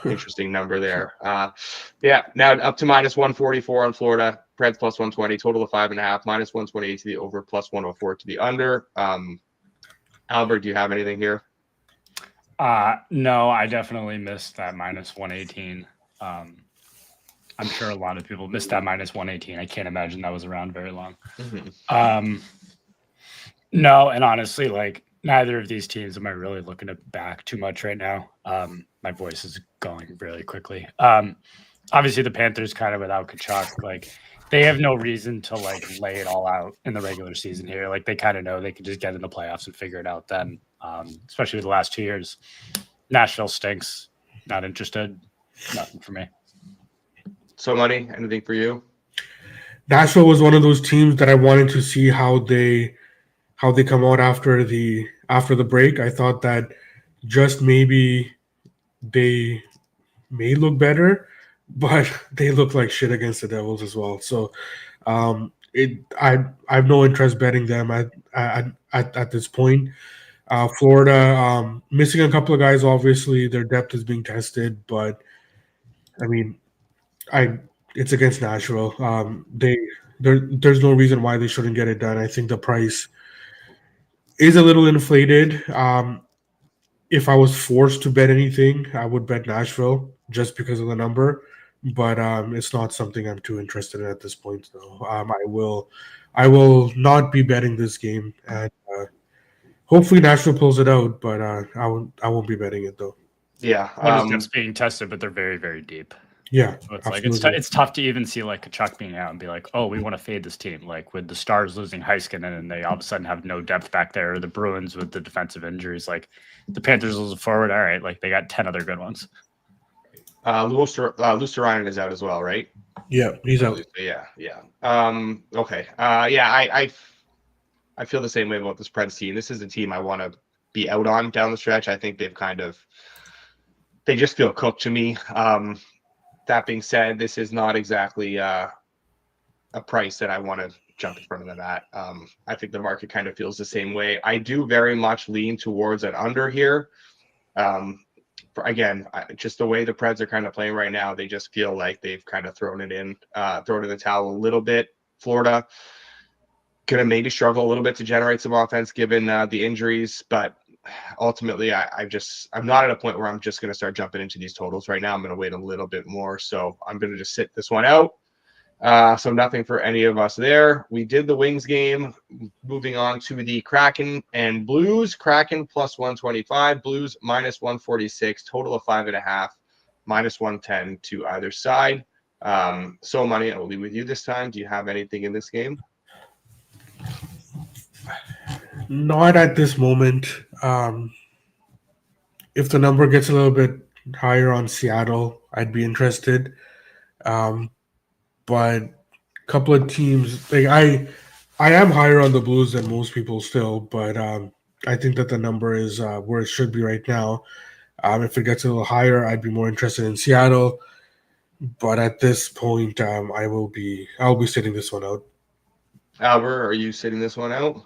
Interesting number there. Now up to minus 144 on Florida. Preds plus 120, total of 5.5, minus 128 to the over, plus 104 to the under. Albert, do you have anything here? No, I definitely missed that minus 118. I'm sure a lot of people missed that minus 118. I can't imagine that was around very long. Mm-hmm. No, and honestly, like neither of these teams am I really looking to back too much right now. My voice is going really quickly. Obviously the Panthers kind of without Kachuk, like they have no reason to like lay it all out in the regular season here. Like they kind of know they can just get in the playoffs and figure it out then. Especially with the last 2 years. Nashville stinks. Not interested. Nothing for me. So Money, anything for you? Nashville was one of those teams that I wanted to see how they come out after the break. I thought that just maybe they may look better, but they look like shit against the Devils as well. So I have no interest betting them at this point. Florida missing a couple of guys. Obviously, their depth is being tested, but I mean, it's against Nashville. There's no reason why they shouldn't get it done. I think the price is a little inflated. If I was forced to bet anything, I would bet Nashville just because of the number. But it's not something I'm too interested in at this point. Though I I will not be betting this game, and hopefully Nashville pulls it out. But I won't be betting it though. Yeah. One is just being tested, but they're very, very deep. Yeah, So it's absolutely. like it's tough to even see like a Chuck being out and be like, oh, we want to fade this team. Like with the Stars losing Heiskanen and they all of a sudden have no depth back there, or the Bruins with the defensive injuries, like the Panthers lose a forward. All right, like they got 10 other good ones. Luostarinen is out as well, right? Yeah, he's out. Yeah. Okay. I feel the same way about this Preds team. This is a team I want to be out on down the stretch. I think they just feel cooked to me. That being said, this is not exactly a price that I want to jump in front of them at. I think the market kind of feels the same way. I do very much lean towards an under here. Again, just the way the Preds are kind of playing right now, they just feel like they've kind of thrown in the towel a little bit. Florida going to maybe struggle a little bit to generate some offense given the injuries, but ultimately I'm not at a point where I'm just going to start jumping into these totals right now. I'm going to wait a little bit more. So I'm going to just sit this one out. So nothing for any of us there. We did the Wings game. Moving on to the Kraken and Blues. Kraken plus 125, Blues minus 146, total of 5.5, minus 110 to either side. So Money, I will leave with you this time. Do you have anything in this game? Not at this moment. If the number gets a little bit higher on Seattle, I'd be interested. But a couple of teams, like I am higher on the Blues than most people still, but I think that the number is where it should be right now. If it gets a little higher, I'd be more interested in Seattle. But at this point, I'll be sitting this one out. Alber, are you sitting this one out?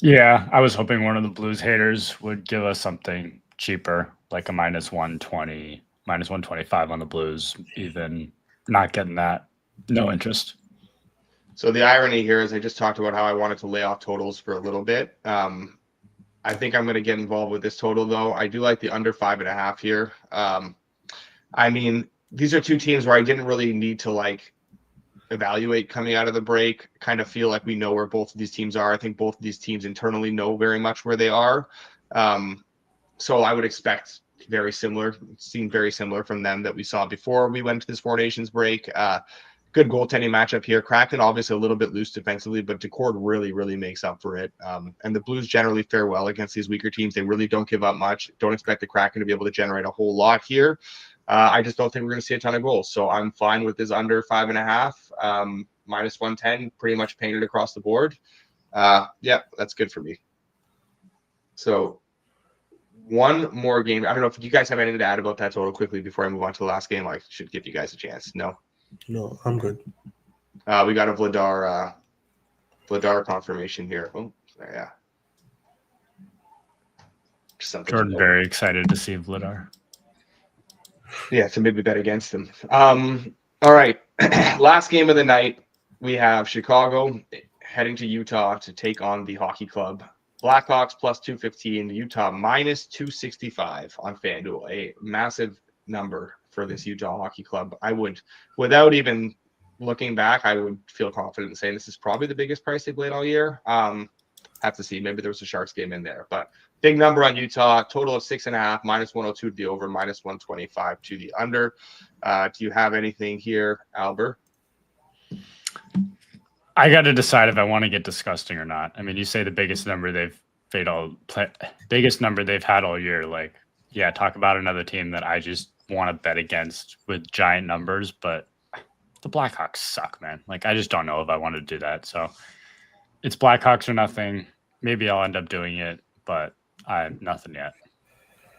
Yeah, I was hoping one of the Blues haters would give us something cheaper, like a minus 120, minus 125 on the Blues. Even not getting that, no interest. So the irony here is I just talked about how I wanted to lay off totals for a little bit. I think I'm going to get involved with this total, though. I do like the under 5.5 here. I mean, these are two teams where I didn't really need to evaluate coming out of the break. Kind of feel like we know where both of these teams are. I think both of these teams internally know very much where they are. So I would expect very similar from them that we saw before we went to this Four Nations break. Good goaltending matchup here. Kraken obviously a little bit loose defensively, but Decord really, really makes up for it. And the Blues generally fare well against these weaker teams. They really don't give up much. Don't expect the Kraken to be able to generate a whole lot here. I just don't think we're going to see a ton of goals. So I'm fine with this under 5.5, minus 110, pretty much painted across the board. Yeah, that's good for me. So one more game. I don't know if you guys have anything to add about that total quickly before I move on to the last game. I should give you guys a chance. No, I'm good. We got a Vladar confirmation here. Oh, yeah. Jordan very excited to see Vladar. Yeah, to maybe bet against him. All right. Last game of the night, we have Chicago heading to Utah to take on the Hockey Club. Blackhawks plus 215, Utah minus 265 on FanDuel. A massive number for this Utah Hockey Club. I would, without even looking back, I would feel confident in saying this is probably the biggest price they've played all year. Have to see. Maybe there was a Sharks game in there, but big number on Utah. Total of 6.5, minus 102 to the over, minus 125 to the under. Do you have anything here, Alber? I got to decide if I want to get disgusting or not. I mean, you say the biggest number biggest number they've had all year. Like, yeah, talk about another team that I just want to bet against with giant numbers, but the Blackhawks suck, man. Like, I just don't know if I want to do that. So it's Blackhawks or nothing. Maybe I'll end up doing it, but I'm nothing yet.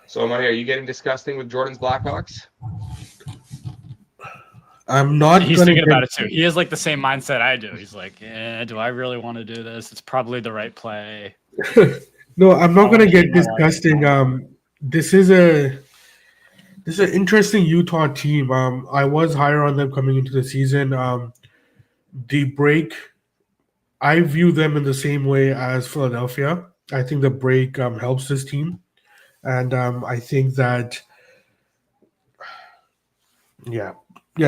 So, Money, are you getting disgusting with Jordan's Blackhawks? I'm not. He's thinking about it too. He has like the same mindset I do. He's like, yeah, do I really want to do this? It's probably the right play. No, I'm not going to get disgusting. This is an interesting Utah team. I was higher on them coming into the season. The break, I view them in the same way as Philadelphia. I think the break helps this team. And I think that, yeah.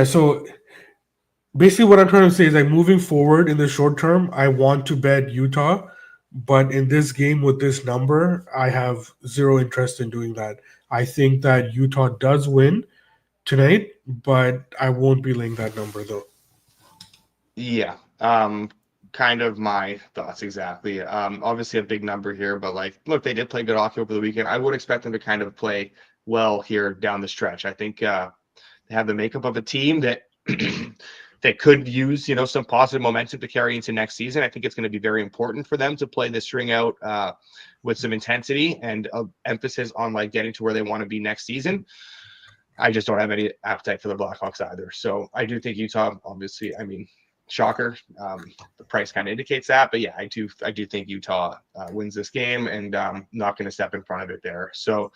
So Basically, what I'm trying to say is like moving forward in the short term, I want to bet Utah, but in this game with this number, I have zero interest in doing that. I think that Utah does win tonight, but I won't be laying that number though. Yeah. Kind of my thoughts exactly. Obviously a big number here, but like, look, they did play good hockey over the weekend. I would expect them to kind of play well here down the stretch. I think they have the makeup of a team that that could use, some positive momentum to carry into next season. I think it's going to be very important for them to play this string out with some intensity and emphasis on like getting to where they want to be next season. I just don't have any appetite for the Blackhawks either. So I do think Utah, obviously, shocker. The price kind of indicates that, but yeah, I do think Utah wins this game, and not going to step in front of it there. So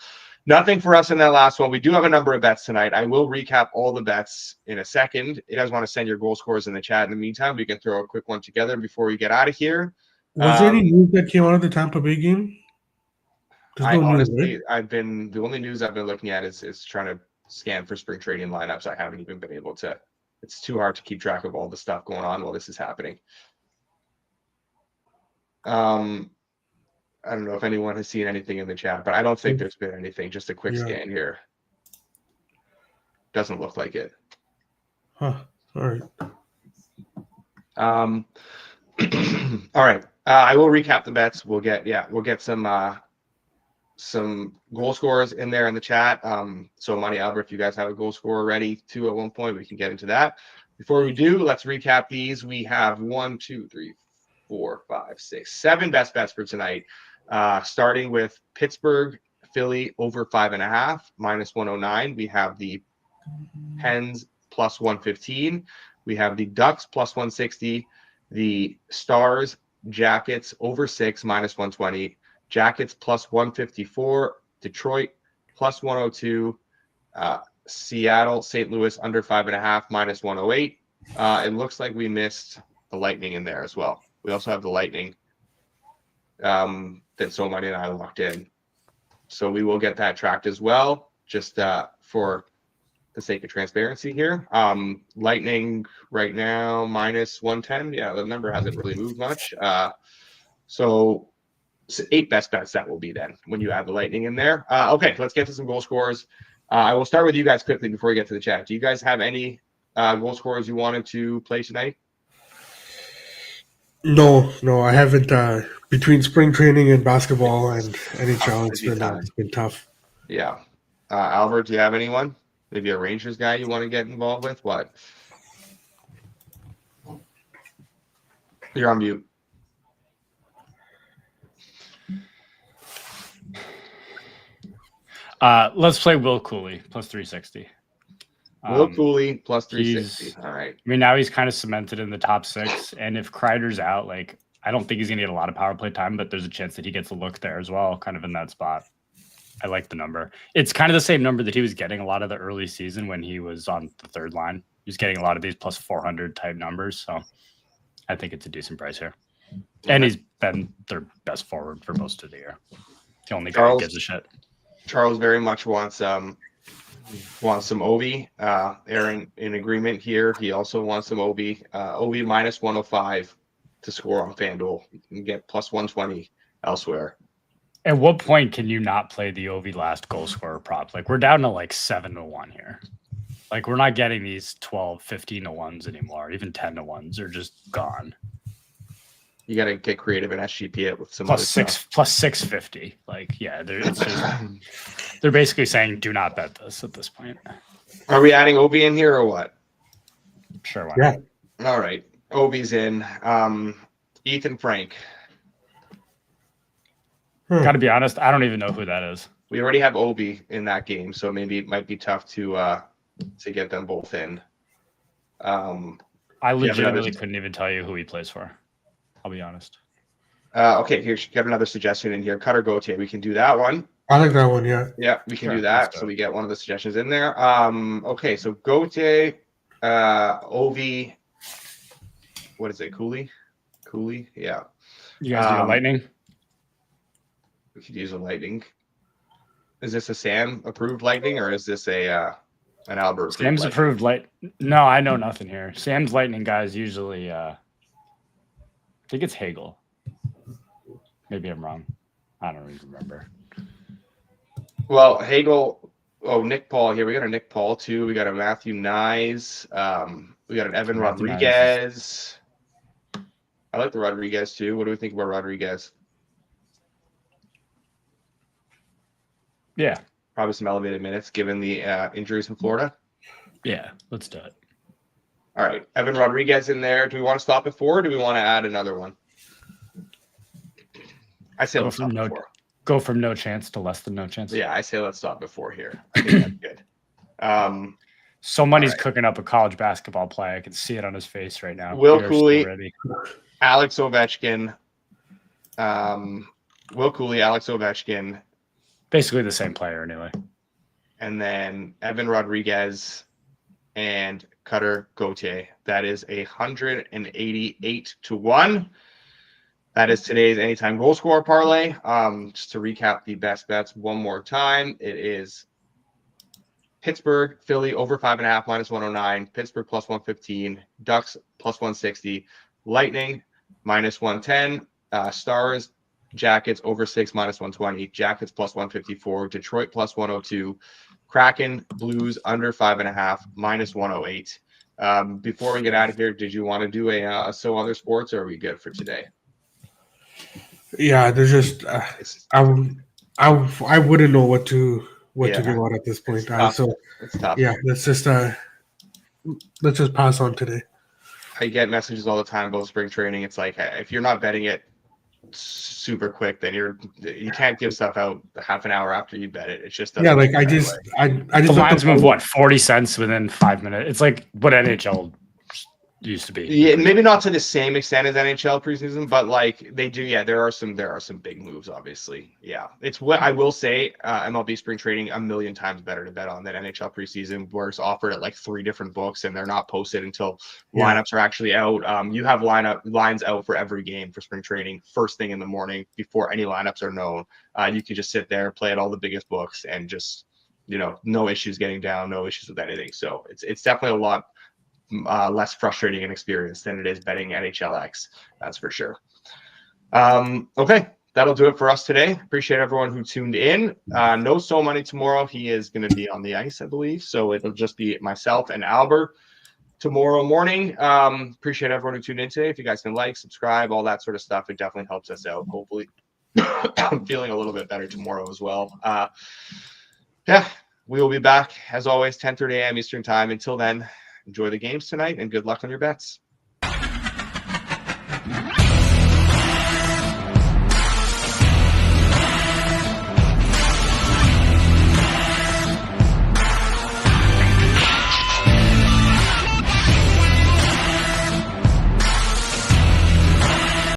nothing for us in that last one. We do have a number of bets tonight. I will recap all the bets in a second. You guys want to send your goal scores in the chat in the meantime? We can throw a quick one together before we get out of here. Was there any news that came out of the Tampa Bay game? There's no honestly, news, right? The only news I've been looking at is trying to scan for spring trading lineups. I haven't even been able to. It's too hard to keep track of all the stuff going on while this is happening. I don't know if anyone has seen anything in the chat, but I don't think there's been anything. Just a quick scan here. Doesn't look like it. Huh. All right. All right. I will recap the bets. We'll get some goal scorers in there in the chat. So Money Alber, if you guys have a goal scorer ready too at one point, we can get into that. Before we do, let's recap these. We have 1, 2, 3, 4, 5, 6, 7 best bets for tonight. Starting with Pittsburgh, Philly over 5.5 -109. We have the Pens plus 115. We have the Ducks plus 160. The Stars, Jackets over 6 -120. Jackets plus 154, Detroit plus 102, Seattle, St. Louis under 5.5 -108. It looks like we missed the Lightning in there as well. We also have the Lightning that So Money and I locked in. So we will get that tracked as well, just for the sake of transparency here. Lightning right now -110. Yeah, the number hasn't really moved much. So 8 best bets that will be then when you add the Lightning in there. Okay, let's get to some goal scorers. I will start with you guys quickly before we get to the chat. Do you guys have any goal scorers you wanted to play tonight? No, I haven't. Between spring training and basketball and NHL, it's been tough. Yeah. Alber, do you have anyone? Maybe a Rangers guy you want to get involved with? What? You're on mute. Let's play Will Cooley plus 360. Will Cooley plus 360. All right. I mean, now he's kind of cemented in the top 6, and if Kreider's out, like, I don't think he's going to get a lot of power play time, but there's a chance that he gets a look there as well, kind of in that spot. I like the number. It's kind of the same number that he was getting a lot of the early season when he was on the third line. He's getting a lot of these plus 400 type numbers, so I think it's a decent price here. Okay. And he's been their best forward for most of the year. The only guy who gives a shit. Charles very much wants some Ovi. Aaron in agreement here. He also wants some Ovi. Ovi -105 to score on FanDuel. You can get plus 120 elsewhere. At what point can you not play the Ovi last goal scorer prop? Like, we're down to like 7-1 here. Like, we're not getting these 12, 15-1s anymore. Even 10-1s are just gone. You got to get creative and SGP it with some plus other stuff. Plus 650. Like, yeah, they're basically saying do not bet this at this point. Are we adding Ovi in here or what? Sure. Why not? All right. Ovi's in. Ethan Frank. Got to be honest, I don't even know who that is. We already have Obi in that game, so maybe it might be tough to get them both in. I legitimately couldn't even tell you who he plays for. I'll be honest. Okay, here, got another suggestion in here. Cutter Gauthier. We can do that one. I like that one, yeah. Yeah, we can do that. So we get one of the suggestions in there. Okay, so Gauthier, Ovi, what is it, Cooley? Yeah. You guys do a Lightning? We could use a Lightning. Is this a Sam approved Lightning or is this a And Alber. Sam's approved light. No, I know nothing here. Sam's Lightning guys usually. I think it's Hagel. Maybe I'm wrong. I don't even remember. Well, Hagel. Oh, Nick Paul here. We got a Nick Paul too. We got a Matthew Nyes. We got an Evan Matthew Rodriguez. I like the Rodriguez too. What do we think about Rodriguez? Yeah. Probably some elevated minutes given the injuries in Florida. Yeah, let's do it. All right. Evan Rodriguez in there. Do we want to stop at 4 or do we want to add another one? I say let's stop at 4. Go from no chance to less than no chance. Yeah, I say let's stop at 4 here. I think that's good. Somebody's cooking up a college basketball play. I can see it on his face right now. Will Cooley, Alex Ovechkin. Will Cooley, Alex Ovechkin. Basically the same player anyway. And then Evan Rodriguez and Cutter Gauthier. That is 188 to 1. That is today's anytime goal scorer parlay. Just to recap the best bets one more time, it is Pittsburgh, Philly over 5.5 minus 109, Pittsburgh plus 115, Ducks plus 160, Lightning minus 110, Stars, Jackets over 6 minus 120, Jackets plus 154, Detroit plus 102, Kraken, Blues under 5.5 minus 108. Before we get out of here, did you want to do a so other sports, or are we good for today? Yeah, there's just I wouldn't know what to give out at this point. So it's tough. Yeah, let's just pass on today. I get messages all the time about spring training. It's like if you're not betting it super quick, then you can't give stuff out half an hour after you bet it. It's just I just the lines move 40 cents within 5 minutes. It's like what NHL used to be. Yeah, maybe not to the same extent as NHL preseason, but like they do. Yeah, there are some big moves, obviously. Yeah, it's what I will say. MLB spring training a million times better to bet on than NHL preseason, where it's offered at like 3 different books and they're not posted until lineups are actually out. You have lines out for every game for spring training first thing in the morning before any lineups are known. You can just sit there, play at all the biggest books, and just no issues getting down, no issues with anything. So it's definitely a lot less frustrating an experience than it is betting NHLX. That's for sure. Okay, that'll do it for us today. Appreciate everyone who tuned in. No So Money tomorrow. He is going to be on the ice, I believe. So it'll just be myself and Alber tomorrow morning. Appreciate everyone who tuned in today. If you guys can like, subscribe, all that sort of stuff, it definitely helps us out. Hopefully, I'm feeling a little bit better tomorrow as well. Yeah, we will be back as always, 10:30 a.m. Eastern time. Until then, enjoy the games tonight and good luck on your bets.